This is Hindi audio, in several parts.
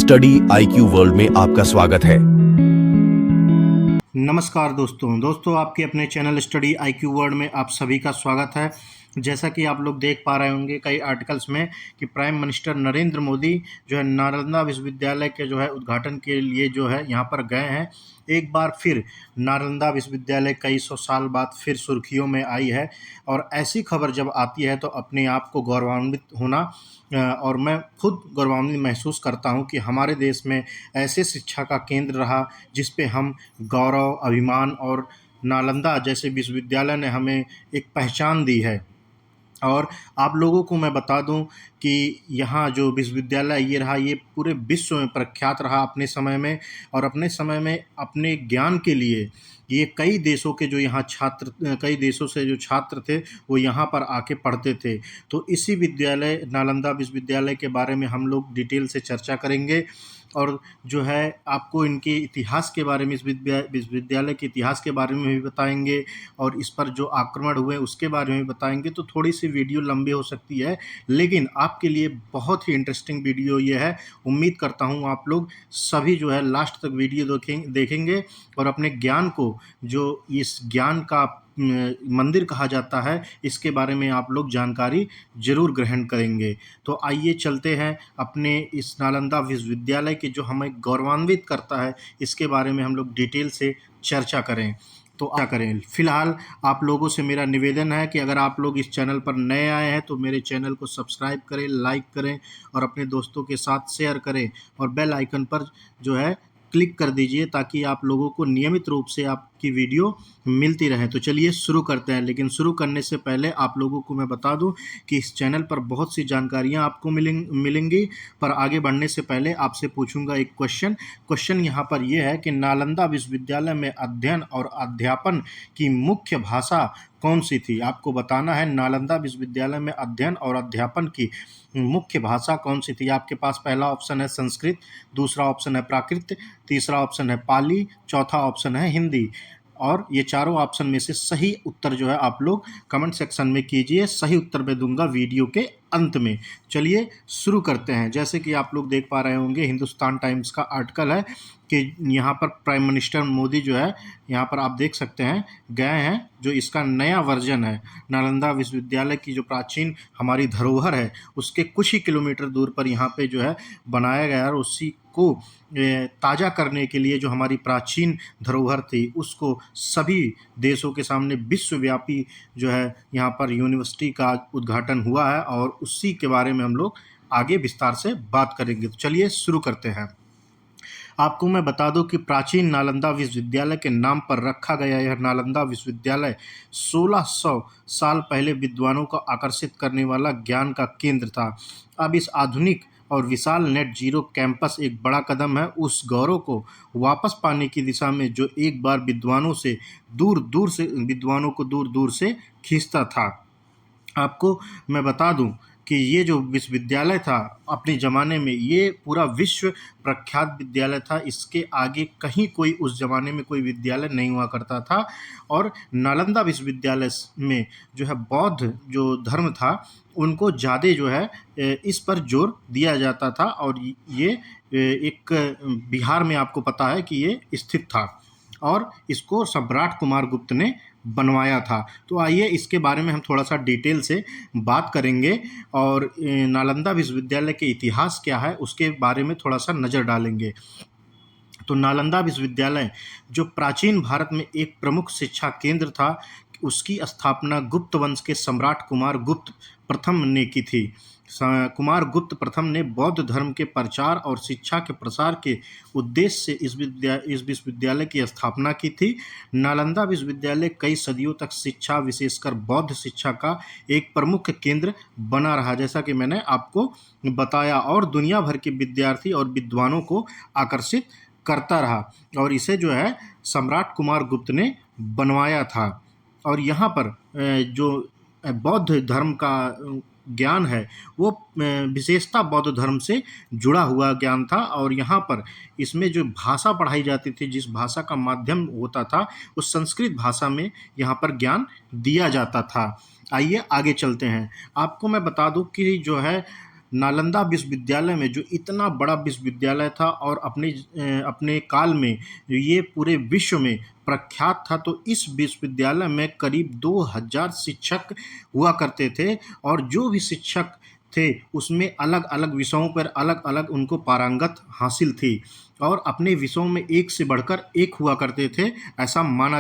स्टडी आईक्यू वर्ल्ड में आपका स्वागत है। नमस्कार दोस्तों आपके अपने चैनल स्टडी आईक्यू वर्ल्ड में आप सभी का स्वागत है। जैसा कि आप लोग देख पा रहे होंगे कई आर्टिकल्स में कि प्राइम मिनिस्टर नरेंद्र मोदी जो है नालंदा विश्वविद्यालय के जो है उद्घाटन के लिए जो है यहाँ पर गए हैं। एक बार फिर नालंदा विश्वविद्यालय कई सौ साल बाद फिर सुर्खियों में आई है और ऐसी खबर जब आती है तो अपने आप को गौरवान्वित होना और मैं खुद गौरवान्वित महसूस करता हूं कि हमारे देश में ऐसे शिक्षा का केंद्र रहा जिस पे हम गौरव अभिमान और नालंदा जैसे विश्वविद्यालय ने हमें एक पहचान दी है। और आप लोगों को मैं बता दूं कि यहाँ जो विश्वविद्यालय ये रहा ये पूरे विश्व में प्रख्यात रहा अपने समय में और अपने समय में अपने ज्ञान के लिए ये कई देशों के जो यहाँ छात्र कई देशों से जो छात्र थे वो यहाँ पर आके पढ़ते थे। तो इसी विद्यालय नालंदा विश्वविद्यालय के बारे में हम लोग डिटेल से चर्चा करेंगे और जो है आपको इनके इतिहास के बारे में इस विश्वविद्यालय के इतिहास के बारे में भी बताएंगे और इस पर जो आक्रमण हुए उसके बारे में भी बताएंगे। तो थोड़ी सी वीडियो लंबी हो सकती है लेकिन आपके लिए बहुत ही इंटरेस्टिंग वीडियो ये है। उम्मीद करता हूँ आप लोग सभी जो है लास्ट तक वीडियो देखेंगे और अपने ज्ञान को जो इस ज्ञान का मंदिर कहा जाता है इसके बारे में आप लोग जानकारी जरूर ग्रहण करेंगे। तो आइए चलते हैं अपने इस नालंदा विश्वविद्यालय के जो हमें गौरवान्वित करता है इसके बारे में हम लोग डिटेल से चर्चा करें। तो क्या करें, फिलहाल आप लोगों से मेरा निवेदन है कि अगर आप लोग इस चैनल पर नए आए हैं तो मेरे चैनल को सब्सक्राइब करें, लाइक करें और अपने दोस्तों के साथ शेयर करें और बेल आइकन पर जो है क्लिक कर दीजिए ताकि आप लोगों को नियमित रूप से आपकी वीडियो मिलती रहे। तो चलिए शुरू करते हैं, लेकिन शुरू करने से पहले आप लोगों को मैं बता दूं कि इस चैनल पर बहुत सी जानकारियां आपको मिलेंगी। पर आगे बढ़ने से पहले आपसे पूछूंगा एक क्वेश्चन यहाँ पर यह है कि नालंदा विश्वविद्यालय में अध्ययन और अध्यापन की मुख्य भाषा कौन सी थी। आपको बताना है नालंदा विश्वविद्यालय में अध्ययन और अध्यापन की मुख्य भाषा कौन सी थी। आपके पास पहला ऑप्शन है संस्कृत, दूसरा ऑप्शन है प्राकृत, तीसरा ऑप्शन है पाली, चौथा ऑप्शन है हिंदी। और ये चारों ऑप्शन में से सही उत्तर जो है आप लोग कमेंट सेक्शन में कीजिए। सही उत्तर मैं दूंगा वीडियो के अंत में। चलिए शुरू करते हैं। जैसे कि आप लोग देख पा रहे होंगे हिंदुस्तान टाइम्स का आर्टिकल है कि यहाँ पर प्राइम मिनिस्टर मोदी जो है यहाँ पर आप देख सकते हैं गए हैं। जो इसका नया वर्जन है नालंदा विश्वविद्यालय की जो प्राचीन हमारी धरोहर है उसके कुछ ही किलोमीटर दूर पर यहाँ पे जो है बनाया गया और उसी को ताज़ा करने के लिए जो हमारी प्राचीन धरोहर थी उसको सभी देशों के सामने विश्वव्यापी जो है यहाँ पर यूनिवर्सिटी का उद्घाटन हुआ है और उसी के बारे में हम लोग आगे विस्तार से बात करेंगे। तो चलिए शुरू करते हैं। आपको मैं बता दूं कि प्राचीन नालंदा विश्वविद्यालय के नाम पर रखा गया यह नालंदा विश्वविद्यालय 1600 साल पहले विद्वानों को आकर्षित करने वाला ज्ञान का केंद्र था। अब इस आधुनिक और विशाल नेट जीरो कैंपस एक बड़ा कदम है उस गौरव को वापस पाने की दिशा में जो एक बार विद्वानों को दूर दूर से खींचता था। आपको मैं बता दूं कि ये जो विश्वविद्यालय था अपने ज़माने में ये पूरा विश्व प्रख्यात विद्यालय था। इसके आगे कहीं कोई उस ज़माने में कोई विद्यालय नहीं हुआ करता था। और नालंदा विश्वविद्यालय में जो है बौद्ध जो धर्म था उनको ज़्यादा जो है इस पर जोर दिया जाता था और ये एक बिहार में आपको पता है कि ये स्थित था और इसको सम्राट कुमार गुप्त ने बनवाया था। तो आइए इसके बारे में हम थोड़ा सा डिटेल से बात करेंगे और नालंदा विश्वविद्यालय के इतिहास क्या है उसके बारे में थोड़ा सा नज़र डालेंगे। तो नालंदा विश्वविद्यालय जो प्राचीन भारत में एक प्रमुख शिक्षा केंद्र था उसकी स्थापना गुप्त वंश के सम्राट कुमार गुप्त प्रथम ने की थी। कुमार गुप्त प्रथम ने बौद्ध धर्म के प्रचार और शिक्षा के प्रसार के उद्देश्य से इस विश्वविद्यालय की स्थापना की थी। नालंदा विश्वविद्यालय कई सदियों तक शिक्षा विशेषकर बौद्ध शिक्षा का एक प्रमुख केंद्र बना रहा जैसा कि मैंने आपको बताया और दुनिया भर के विद्यार्थी और विद्वानों को आकर्षित करता रहा और इसे जो है सम्राट कुमार गुप्त ने बनवाया था। और यहाँ पर जो बौद्ध धर्म का ज्ञान है वो विशेषता बौद्ध धर्म से जुड़ा हुआ ज्ञान था और यहाँ पर इसमें जो भाषा पढ़ाई जाती थी जिस भाषा का माध्यम होता था उस संस्कृत भाषा में यहाँ पर ज्ञान दिया जाता था। आइए आगे चलते हैं। आपको मैं बता दूं कि जो है नालंदा विश्वविद्यालय में, जो इतना बड़ा विश्वविद्यालय था और अपने काल में ये पूरे विश्व में प्रख्यात था, तो इस विश्वविद्यालय में करीब 2000 शिक्षक हुआ करते थे और जो भी शिक्षक थे उसमें अलग अलग विषयों पर अलग अलग उनको पारंगत हासिल थी और अपने विषयों में एक से बढ़कर एक हुआ करते थे, ऐसा माना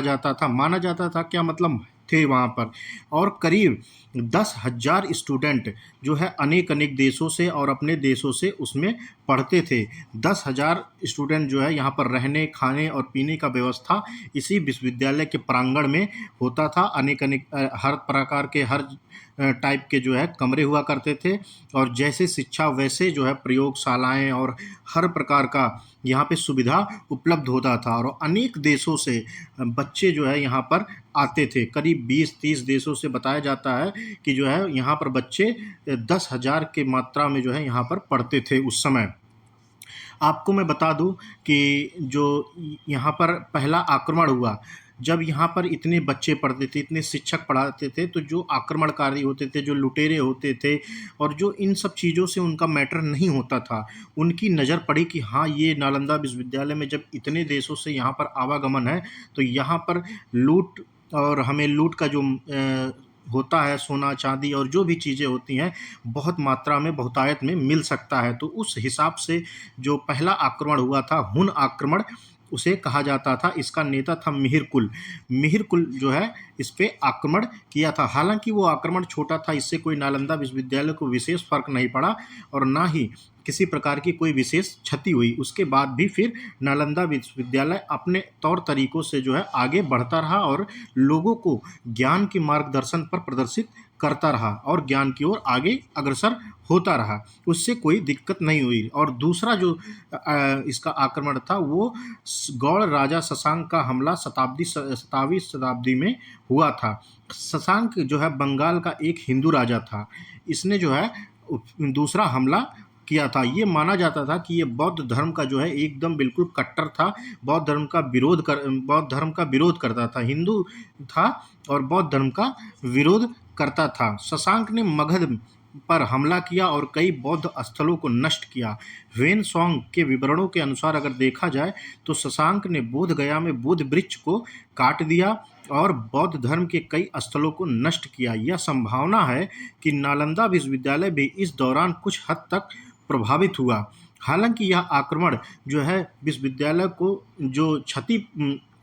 जाता था क्या मतलब थे वहाँ पर। और करीब 10,000 स्टूडेंट जो है अनेक अनेक देशों से और अपने देशों से उसमें पढ़ते थे। 10,000 स्टूडेंट जो है यहाँ पर रहने खाने और पीने का व्यवस्था इसी विश्वविद्यालय के प्रांगण में होता था। अनेक अनेक हर प्रकार के हर टाइप के जो है कमरे हुआ करते थे और जैसे शिक्षा वैसे जो है प्रयोगशालाएं और हर प्रकार का यहाँ पे सुविधा उपलब्ध होता था और अनेक देशों से बच्चे जो है यहाँ पर आते थे। करीब 20-30 देशों से बताया जाता है कि जो है यहाँ पर बच्चे 10,000 के मात्रा में जो है यहाँ पर पढ़ते थे उस समय। आपको मैं बता दूं कि जो यहाँ पर पहला आक्रमण हुआ, जब यहाँ पर इतने बच्चे पढ़ते थे, इतने शिक्षक पढ़ाते थे, तो जो आक्रमणकारी होते थे, जो लुटेरे होते थे और जो इन सब चीज़ों से उनका मैटर नहीं होता था, उनकी नज़र पड़ी कि हाँ, ये नालंदा विश्वविद्यालय में जब इतने देशों से यहाँ पर आवागमन है, तो यहाँ पर लूट और हमें लूट का जो होता है, सोना चांदी और जो भी चीज़ें होती हैं, बहुत मात्रा में बहुतायत में मिल सकता है। तो उस हिसाब से जो पहला आक्रमण हुआ था, हुन आक्रमण उसे कहा जाता था। इसका नेता था मिहिरकुल। मिहिरकुल जो है इस पे आक्रमण किया था। हालांकि वो आक्रमण छोटा था, इससे कोई नालंदा विश्वविद्यालय को विशेष फर्क नहीं पड़ा और ना ही किसी प्रकार की कोई विशेष क्षति हुई। उसके बाद भी फिर नालंदा विश्वविद्यालय अपने तौर तरीकों से जो है आगे बढ़ता रहा और लोगों को ज्ञान के मार्गदर्शन पर प्रदर्शित करता रहा और ज्ञान की ओर आगे अग्रसर होता रहा। उससे कोई दिक्कत नहीं हुई। और दूसरा जो इसका आक्रमण था वो गौड़ राजा शशांक का हमला 7वीं शताब्दी में हुआ था। शशांक जो है बंगाल का एक हिंदू राजा था। इसने जो है दूसरा हमला किया था। ये माना जाता था कि ये बौद्ध धर्म का जो है एकदम बिल्कुल कट्टर था। बौद्ध धर्म का विरोध करता था। हिंदू था और बौद्ध धर्म का विरोध करता था। शशांक ने मगध पर हमला किया और कई बौद्ध स्थलों को नष्ट किया। वेन सॉन्ग के विवरणों के अनुसार अगर देखा जाए तो शशांक ने बोध गया में बोध वृक्ष को काट दिया और बौद्ध धर्म के कई स्थलों को नष्ट किया। यह संभावना है कि नालंदा विश्वविद्यालय भी इस दौरान कुछ हद तक प्रभावित हुआ। हालांकि यह आक्रमण जो है विश्वविद्यालय को जो क्षति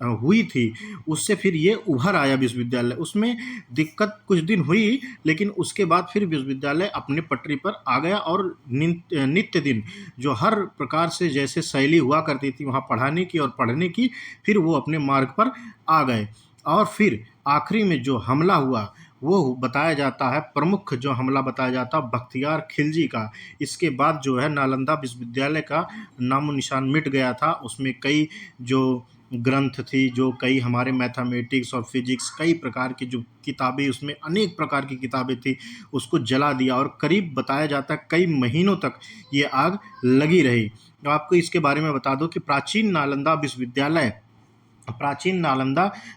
हुई थी उससे फिर ये उभर आया विश्वविद्यालय। उसमें दिक्कत कुछ दिन हुई लेकिन उसके बाद फिर विश्वविद्यालय अपने पटरी पर आ गया और नित्य दिन जो हर प्रकार से जैसे शैली हुआ करती थी वहाँ पढ़ाने की और पढ़ने की, फिर वो अपने मार्ग पर आ गए। और फिर आखिरी में जो हमला हुआ वो बताया जाता है, प्रमुख जो हमला बताया जाता है बख्तियार खिलजी का। इसके बाद जो है नालंदा विश्वविद्यालय का नामो निशान मिट गया था। उसमें कई जो ग्रंथ थी, जो कई हमारे मैथमेटिक्स और फिजिक्स कई प्रकार की जो किताबें, उसमें अनेक प्रकार की किताबें थी, उसको जला दिया और करीब बताया जाता है कई महीनों तक ये आग लगी रही। तो आपको इसके बारे में बता दो कि प्राचीन नालंदा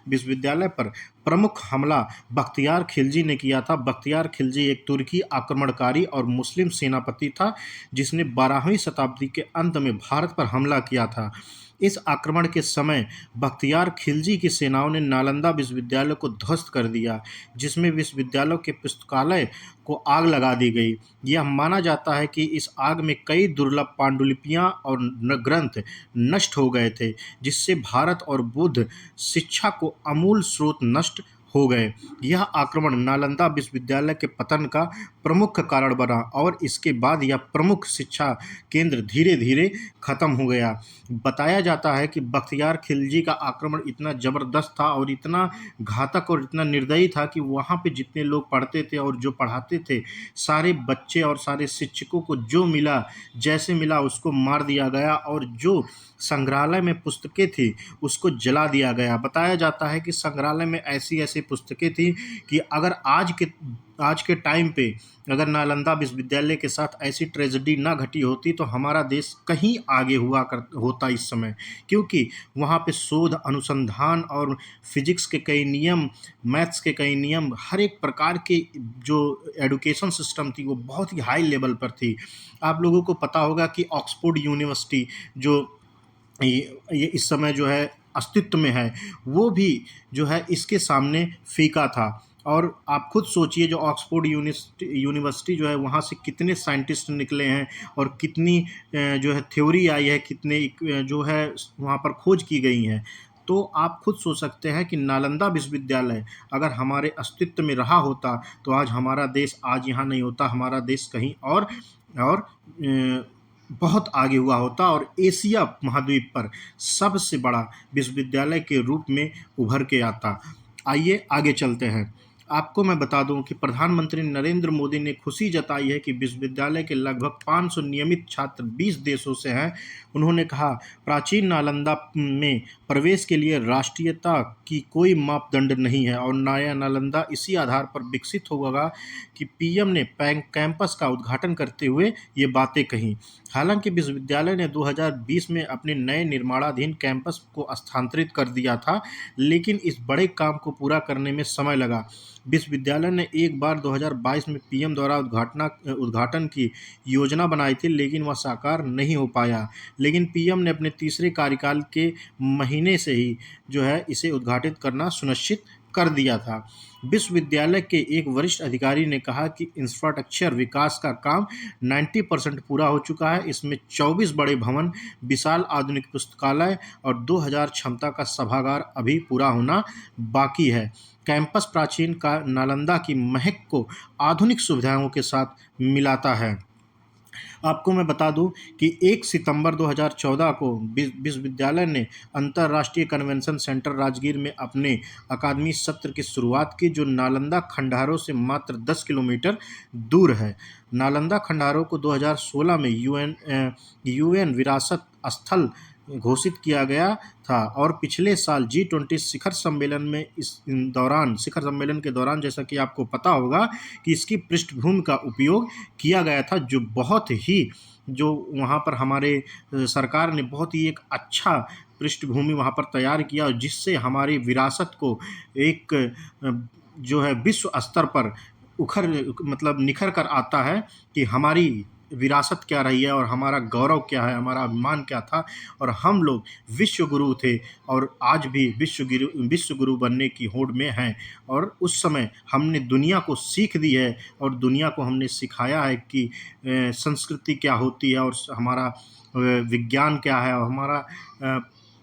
विश्वविद्यालय पर प्रमुख हमला बख्तियार खिलजी ने किया था। बख्तियार खिलजी एक तुर्की आक्रमणकारी और मुस्लिम सेनापति था जिसने 12वीं शताब्दी के अंत में भारत पर हमला किया था। इस आक्रमण के समय बख्तियार खिलजी की सेनाओं ने नालंदा विश्वविद्यालय को ध्वस्त कर दिया, जिसमें विश्वविद्यालय के पुस्तकालय को आग लगा दी गई। यह माना जाता है कि इस आग में कई दुर्लभ पांडुलिपियां और ग्रंथ नष्ट हो गए थे, जिससे भारत और बौद्ध शिक्षा को अमूल स्रोत नष्ट हो गए। यह आक्रमण नालंदा विश्वविद्यालय के पतन का प्रमुख कारण बना और इसके बाद यह प्रमुख शिक्षा केंद्र धीरे धीरे खत्म हो गया। बताया जाता है कि बख्तियार खिलजी का आक्रमण इतना ज़बरदस्त था और इतना घातक और इतना निर्दयी था कि वहाँ पे जितने लोग पढ़ते थे और जो पढ़ाते थे, सारे बच्चे और सारे शिक्षकों को जो मिला जैसे मिला उसको मार दिया गया और जो संग्रहालय में पुस्तकें थी उसको जला दिया गया। बताया जाता है कि संग्रहालय में ऐसी ऐसी ऐसी पुस्तकें थी कि अगर आज के टाइम पे अगर नालंदा विश्वविद्यालय के साथ ऐसी ट्रेजेडी ना घटी होती तो हमारा देश कहीं आगे होता इस समय, क्योंकि वहाँ पे शोध अनुसंधान और फिजिक्स के कई नियम, मैथ्स के कई नियम, हर एक प्रकार के जो एजुकेशन सिस्टम थी वो बहुत ही हाई लेवल पर थी। आप लोगों को पता होगा कि ऑक्सफोर्ड यूनिवर्सिटी जो ये इस समय जो है अस्तित्व में है, वो भी जो है इसके सामने फीका था। और आप खुद सोचिए जो ऑक्सफोर्ड यूनिवर्सिटी जो है वहाँ से कितने साइंटिस्ट निकले हैं और कितनी जो है थ्योरी आई है, कितने जो है वहाँ पर खोज की गई हैं। तो आप खुद सोच सकते हैं कि नालंदा विश्वविद्यालय अगर हमारे अस्तित्व में रहा होता तो आज हमारा देश आज यहाँ नहीं होता, हमारा देश कहीं और बहुत आगे हुआ होता और एशिया महाद्वीप पर सबसे बड़ा विश्वविद्यालय के रूप में उभर के आता। आइए आगे चलते हैं। आपको मैं बता दूं कि प्रधानमंत्री नरेंद्र मोदी ने खुशी जताई है कि विश्वविद्यालय के लगभग 500 नियमित छात्र 20 देशों से हैं। उन्होंने कहा, प्राचीन नालंदा में प्रवेश के लिए राष्ट्रीयता की कोई मापदंड नहीं है और नया नालंदा इसी आधार पर विकसित होगा कि पीएम ने कैंपस का उद्घाटन करते हुए ये बातें कहीं। हालांकि विश्वविद्यालय ने 2020 में अपने नए निर्माणाधीन कैंपस को स्थानांतरित कर दिया था, लेकिन इस बड़े काम को पूरा करने में समय लगा। विश्वविद्यालय ने एक बार 2022 में पीएम द्वारा उद्घाटन की योजना बनाई थी, लेकिन वह साकार नहीं हो पाया। लेकिन पीएम ने अपने तीसरे कार्यकाल के महीने से ही जो है इसे उद्घाटित करना सुनिश्चित कर दिया था। विश्वविद्यालय के एक वरिष्ठ अधिकारी ने कहा कि इंफ्रास्ट्रक्चर विकास का काम 90% पूरा हो चुका है। इसमें 24 बड़े भवन, विशाल आधुनिक पुस्तकालय और 2000 क्षमता का सभागार अभी पूरा होना बाकी है। कैंपस प्राचीन का नालंदा की महक को आधुनिक सुविधाओं के साथ मिलाता है। आपको मैं बता दूं कि 1 सितंबर 2014 को विश्वविद्यालय ने अंतर्राष्ट्रीय कन्वेंशन सेंटर राजगीर में अपने अकादमी सत्र की शुरुआत की, जो नालंदा खंडारों से मात्र 10 किलोमीटर दूर है। नालंदा खंडारों को 2016 में यूएन विरासत स्थल घोषित किया गया था और पिछले साल G20 शिखर सम्मेलन के दौरान जैसा कि आपको पता होगा कि इसकी पृष्ठभूमि का उपयोग किया गया था, जो बहुत ही जो वहाँ पर हमारे सरकार ने बहुत ही एक अच्छा पृष्ठभूमि वहाँ पर तैयार किया, जिससे हमारी विरासत को एक जो है विश्व स्तर पर निखर कर आता है कि हमारी विरासत क्या रही है और हमारा गौरव क्या है, हमारा अभिमान क्या था। और हम लोग विश्व गुरु थे और आज भी विश्व गुरु बनने की होड़ में हैं। और उस समय हमने दुनिया को सीख दी है और दुनिया को हमने सिखाया है कि संस्कृति क्या होती है और हमारा विज्ञान क्या है और हमारा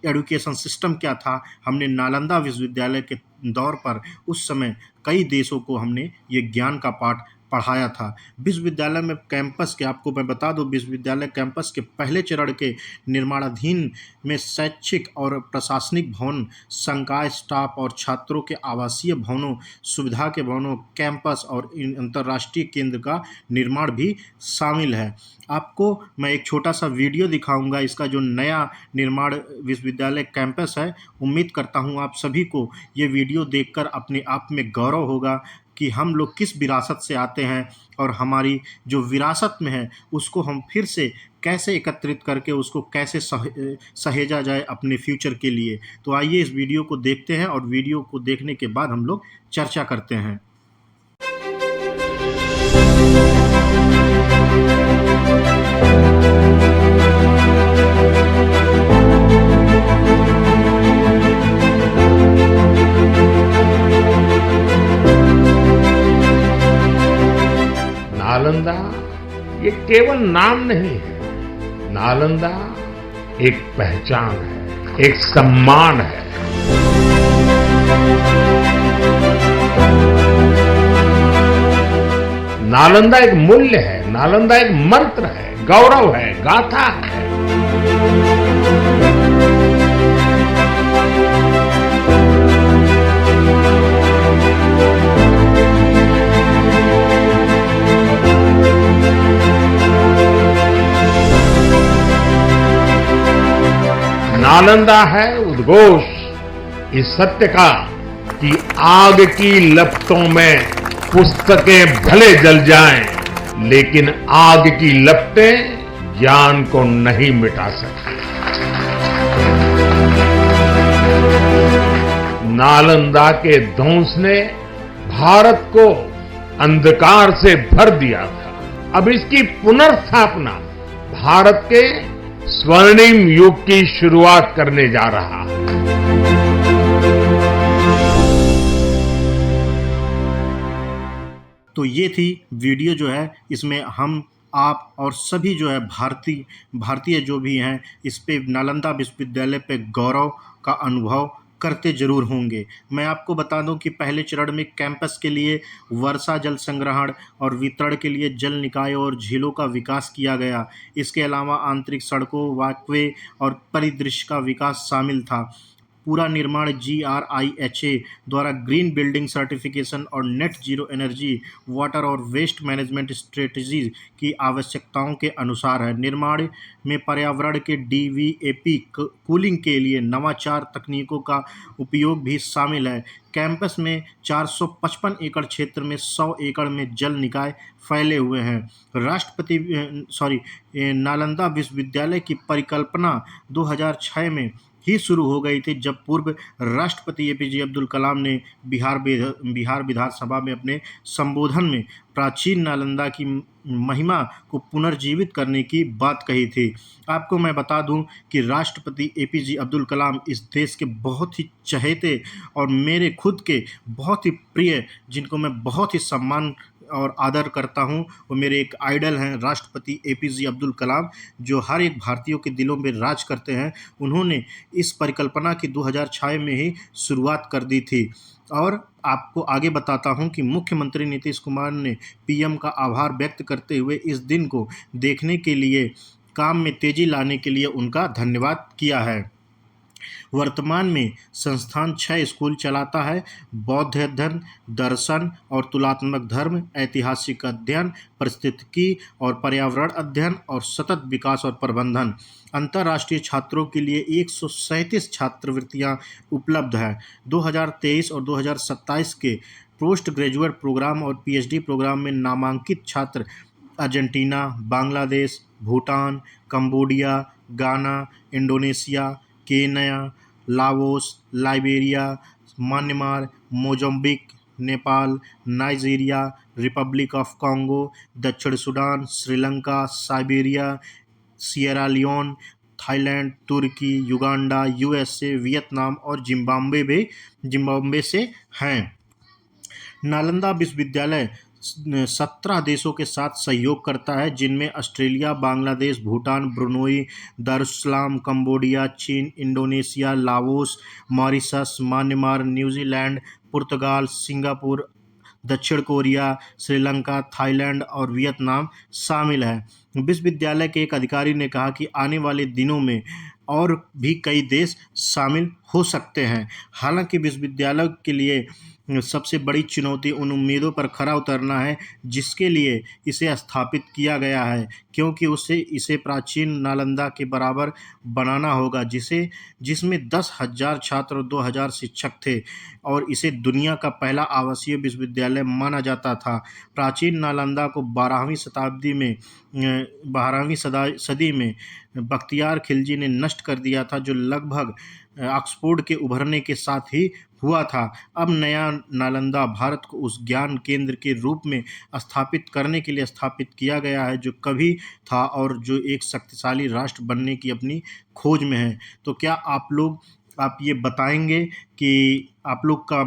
एजुकेशन सिस्टम क्या था। हमने नालंदा विश्वविद्यालय के दौर पर उस समय कई देशों को हमने ये ज्ञान का पाठ पढ़ाया था। विश्वविद्यालय में कैंपस के आपको मैं बता दूं, विश्वविद्यालय कैंपस के पहले चरण के निर्माणाधीन में शैक्षिक और प्रशासनिक भवन, संकाय, स्टाफ और छात्रों के आवासीय भवनों, सुविधा के भवनों, कैंपस और अंतर्राष्ट्रीय केंद्र का निर्माण भी शामिल है। आपको मैं एक छोटा सा वीडियो दिखाऊंगा, इसका जो नया निर्माण विश्वविद्यालय कैंपस है। उम्मीद करता हूं आप सभी को ये वीडियो देखकर अपने आप में गौरव होगा कि हम लोग किस विरासत से आते हैं और हमारी जो विरासत में है उसको हम फिर से कैसे एकत्रित करके उसको कैसे सहेजा जाए अपने फ्यूचर के लिए। तो आइए इस वीडियो को देखते हैं और वीडियो को देखने के बाद हम लोग चर्चा करते हैं। नालंदा ये केवल नाम नहीं है, नालंदा एक पहचान है, एक सम्मान है। नालंदा एक मूल्य है, नालंदा एक मंत्र है, गौरव है, गाथा है। नालंदा है उद्घोष इस सत्य का कि आग की लपटों में पुस्तकें भले जल जाएं, लेकिन आग की लपटें ज्ञान को नहीं मिटा सकती। नालंदा के ध्वंस ने भारत को अंधकार से भर दिया था। अब इसकी पुनर्स्थापना भारत के स्वर्णिम युग की शुरुआत करने जा रहा है। तो ये थी वीडियो जो है, इसमें हम आप और सभी जो है भारतीय जो भी हैं, इस पे नालंदा विश्वविद्यालय पे गौरव का अनुभव करते जरूर होंगे। मैं आपको बता दूं कि पहले चरण में कैंपस के लिए वर्षा जल संग्रहण और वितरण के लिए जल निकाय और झीलों का विकास किया गया। इसके अलावा आंतरिक सड़कों, वॉकवे और परिदृश्य का विकास शामिल था। पूरा निर्माण GRIHA द्वारा ग्रीन बिल्डिंग सर्टिफिकेशन और नेट जीरो एनर्जी, वाटर और वेस्ट मैनेजमेंट स्ट्रेटजी की आवश्यकताओं के अनुसार है। निर्माण में पर्यावरण के DVAP कूलिंग के लिए नवाचार तकनीकों का उपयोग भी शामिल है। कैंपस में 455 एकड़ क्षेत्र में 100 एकड़ में जल निकाय फैले हुए हैं। नालंदा विश्वविद्यालय की परिकल्पना 2006 में ही शुरू हो गई थी, जब पूर्व राष्ट्रपति APJ अब्दुल कलाम ने बिहार विधानसभा में अपने संबोधन में प्राचीन नालंदा की महिमा को पुनर्जीवित करने की बात कही थी। आपको मैं बता दूं कि राष्ट्रपति APJ अब्दुल कलाम इस देश के बहुत ही चहेते और मेरे खुद के बहुत ही प्रिय, जिनको मैं बहुत ही सम्मान और आदर करता हूं, वो मेरे एक आइडल हैं राष्ट्रपति APJ अब्दुल कलाम, जो हर एक भारतीयों के दिलों में राज करते हैं। उन्होंने इस परिकल्पना की 2006 में ही शुरुआत कर दी थी। और आपको आगे बताता हूं कि मुख्यमंत्री नीतीश कुमार ने PM का आभार व्यक्त करते हुए इस दिन को देखने के लिए, काम में तेजी लाने के लिए उनका धन्यवाद किया है। वर्तमान में संस्थान 6 स्कूल चलाता है: बौद्ध अध्ययन, दर्शन और तुलनात्मक धर्म, ऐतिहासिक अध्ययन, पारिस्थितिकी और पर्यावरण अध्ययन और सतत विकास और प्रबंधन। अंतर्राष्ट्रीय छात्रों के लिए 137 छात्रवृत्तियां उपलब्ध है। 2023 और 2027 के पोस्ट ग्रेजुएट प्रोग्राम और PhD प्रोग्राम में नामांकित छात्र Argentina, Bangladesh, Bhutan, Cambodia, Ghana, Indonesia, Kenya, Laos, Liberia, Myanmar, Mozambique, Nepal, Nigeria, Republic of Congo, दक्षिण Sudan, Sri Lanka, Siberia, Sierra Leone, Thailand, तुर्की, युगांडा, USA, वियतनाम और जिम्बाब्वे से हैं। नालंदा विश्वविद्यालय 17 देशों के साथ सहयोग करता है, जिनमें Australia, Bangladesh, Bhutan, Brunei, Darussalam, Cambodia, चीन, Indonesia, Laos, Mauritius, Myanmar, New Zealand, पुर्तगाल, सिंगापुर, दक्षिण कोरिया, श्रीलंका, थाईलैंड और वियतनाम शामिल है। विश्वविद्यालय के एक अधिकारी ने कहा कि आने वाले दिनों में और भी कई देश शामिल हो सकते हैं। हालांकि विश्वविद्यालय के लिए सबसे बड़ी चुनौती उन उम्मीदों पर खरा उतरना है जिसके लिए इसे स्थापित किया गया है, क्योंकि इसे प्राचीन नालंदा के बराबर बनाना होगा, जिसमें 10,000 छात्र और 2,000 शिक्षक थे और इसे दुनिया का पहला आवासीय विश्वविद्यालय माना जाता था। प्राचीन नालंदा को 12वीं सदी में बख्तियार खिलजी ने नष्ट कर दिया था, जो लगभग ऑक्सफोर्ड के उभरने के साथ ही हुआ था। अब नया नालंदा भारत को उस ज्ञान केंद्र के रूप में स्थापित करने के लिए स्थापित किया गया है जो कभी था और जो एक शक्तिशाली राष्ट्र बनने की अपनी खोज में है। तो क्या आप ये बताएंगे कि आप लोग का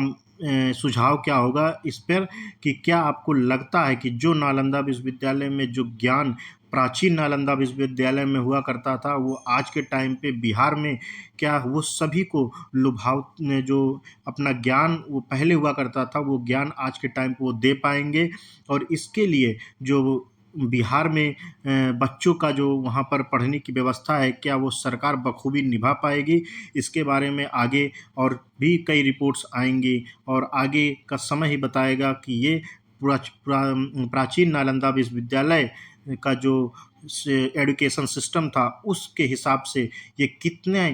सुझाव क्या होगा इस पर, कि क्या आपको लगता है कि जो नालंदा विश्वविद्यालय में जो ज्ञान प्राचीन नालंदा विश्वविद्यालय में हुआ करता था, वो आज के टाइम पे बिहार में क्या वो सभी को जो अपना ज्ञान वो पहले हुआ करता था, वो ज्ञान आज के टाइम पे वो दे पाएंगे? और इसके लिए जो बिहार में बच्चों का जो वहाँ पर पढ़ने की व्यवस्था है, क्या वो सरकार बखूबी निभा पाएगी? इसके बारे में आगे और भी कई रिपोर्ट्स आएंगी और आगे का समय ही बताएगा कि ये प्राचीन नालंदा विश्वविद्यालय का जो एजुकेशन सिस्टम था उसके हिसाब से ये कितने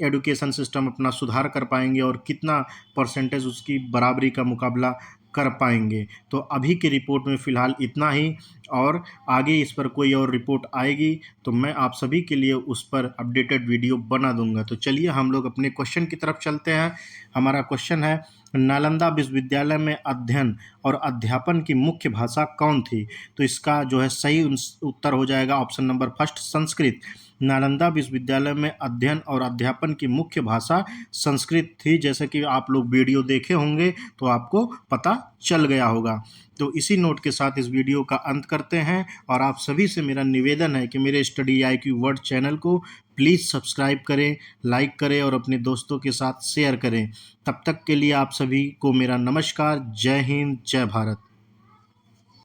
एजुकेशन सिस्टम अपना सुधार कर पाएंगे और कितना परसेंटेज उसकी बराबरी का मुकाबला कर पाएंगे। तो अभी की रिपोर्ट में फ़िलहाल इतना ही, और आगे इस पर कोई और रिपोर्ट आएगी तो मैं आप सभी के लिए उस पर अपडेटेड वीडियो बना दूंगा। तो चलिए हम लोग अपने क्वेश्चन की तरफ चलते हैं। हमारा क्वेश्चन है, नालंदा विश्वविद्यालय में अध्ययन और अध्यापन की मुख्य भाषा कौन थी? तो इसका जो है सही उत्तर हो जाएगा option number first, Sanskrit. Nalanda विश्वविद्यालय में अध्ययन और अध्यापन की मुख्य भाषा संस्कृत थी। जैसे कि आप लोग वीडियो देखे होंगे तो आपको पता चल गया होगा। तो इसी नोट के साथ इस वीडियो का अंत करते हैं, और आप सभी से मेरा निवेदन है कि मेरे स्टडी IQ वर्ड चैनल को प्लीज़ सब्सक्राइब करें, लाइक करें और अपने दोस्तों के साथ शेयर करें। तब तक के लिए आप सभी को मेरा नमस्कार। जय हिंद, जय भारत।